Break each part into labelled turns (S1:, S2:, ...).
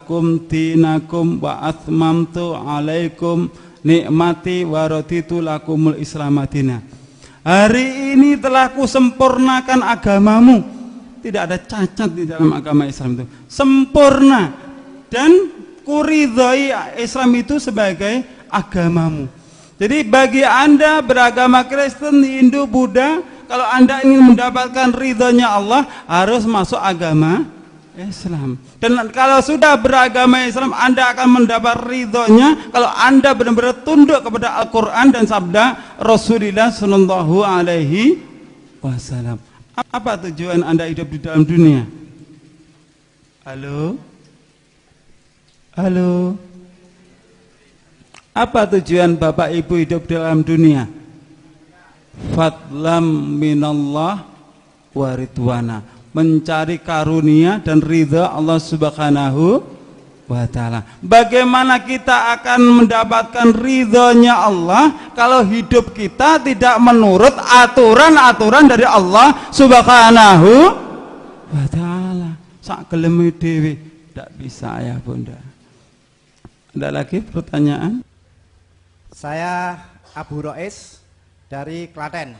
S1: kum dinakum wa atmamtu alaikum nikmati wa raditu lakumul Islam madina. Hari ini telah kusempurnakan agamamu. Tidak ada cacat di dalam agama Islam itu. Sempurna. Dan kuridhoi Islam itu sebagai agamamu. Jadi bagi Anda beragama Kristen, Hindu, Buddha, kalau Anda ingin mendapatkan ridhonya Allah, harus masuk agama Islam. Dan kalau sudah beragama Islam, Anda akan mendapat ridhonya kalau Anda benar-benar tunduk kepada Al-Quran dan sabda Rasulullah Sallallahu Alaihi Wasallam. Apa tujuan Anda hidup di dalam dunia? Halo? Halo? Apa tujuan Bapak Ibu hidup di dalam dunia? Fadlam minallah wa ridwana, mencari karunia dan ridha Allah Subhanahu wa ta'ala. Bagaimana kita akan mendapatkan ridhonya Allah kalau hidup kita tidak menurut aturan-aturan dari Allah Subhanahu wa ta'ala? Sak geleme dhewe tidak bisa ya Bunda. Ada lagi pertanyaan?
S2: Saya Abu Rois dari Klaten.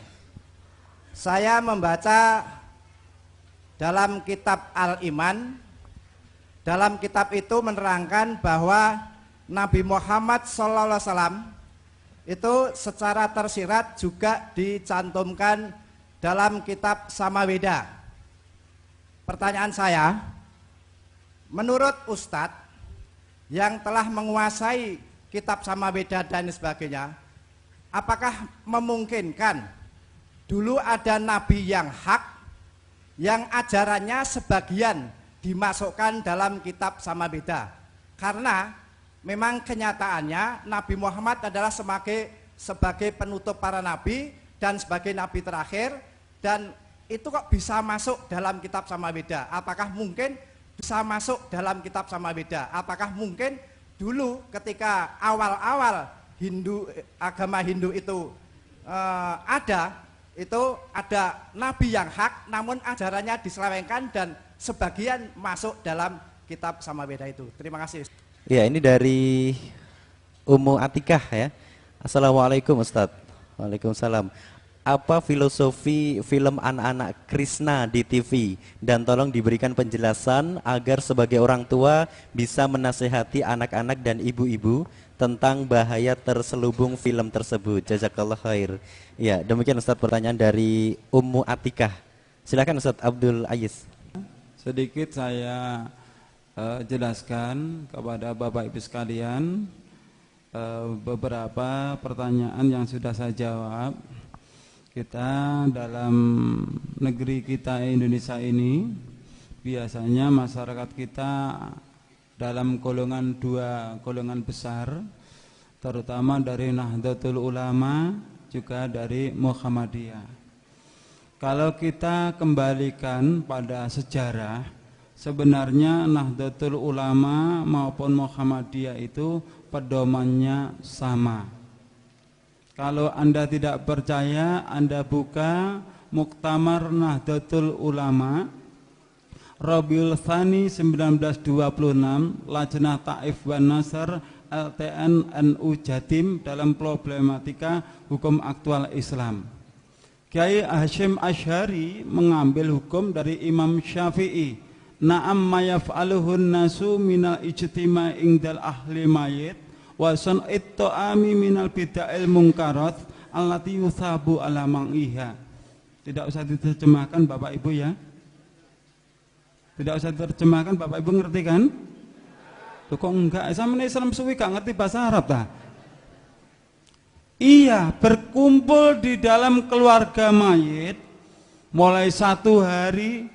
S2: Saya membaca dalam kitab Al-Iman. Dalam kitab itu menerangkan bahwa Nabi Muhammad SAW itu secara tersirat juga dicantumkan dalam kitab Samaweda. Pertanyaan saya, menurut Ustadz yang telah menguasai kitab Samaweda dan sebagainya, apakah memungkinkan dulu ada nabi yang hak yang ajarannya sebagian dimasukkan dalam kitab Samaweda? Karena memang kenyataannya Nabi Muhammad adalah sebagai penutup para nabi dan sebagai nabi terakhir, dan itu kok bisa masuk dalam kitab Samaweda? Apakah mungkin bisa masuk dalam kitab Samaweda? Apakah mungkin dulu ketika awal-awal agama Hindu itu ada nabi yang hak namun ajarannya diselewengkan dan sebagian masuk dalam kitab Samaweda itu? Terima kasih.
S3: Ya, ini dari Ummu Atikah ya. Assalamualaikum Ustadz. Waalaikumsalam. Apa filosofi film anak-anak Krishna di TV, dan tolong diberikan penjelasan agar sebagai orang tua bisa menasehati anak-anak dan ibu-ibu tentang bahaya terselubung film tersebut. Jazakallah khair. Ya, demikian Ustadz pertanyaan dari Ummu Atikah. Silakan Ustadz Abdul Aziz.
S1: Sedikit saya jelaskan kepada Bapak Ibu sekalian beberapa pertanyaan yang sudah saya jawab. Kita dalam negeri kita Indonesia ini biasanya masyarakat kita dalam dua golongan besar, terutama dari Nahdlatul Ulama juga dari Muhammadiyah. Kalau kita kembalikan pada sejarah, sebenarnya Nahdlatul Ulama maupun Muhammadiyah itu pedomannya sama. Kalau Anda tidak percaya, Anda buka Muktamar Nahdlatul Ulama Rabiul Tsani 1926, Lajnah Taif wan Nasr LTN NU Jatim dalam problematika hukum aktual Islam. Kiai Hasyim Asy'ari mengambil hukum dari Imam Syafi'i. Na'am ma yaf'aluhun nasu minal ijtima' indal ahli mayit wa san'it ta'ami minal bid'il munkarat allati yusabu ala mang'iha. Tidak usah diterjemahkan Bapak Ibu ya. Tidak usah diterjemahkan Bapak Ibu, ngerti kan? Tuh kok enggak? Sama Islam suwi gak ngerti bahasa Arab ta? Iya, berkumpul di dalam keluarga mayit mulai 1 hari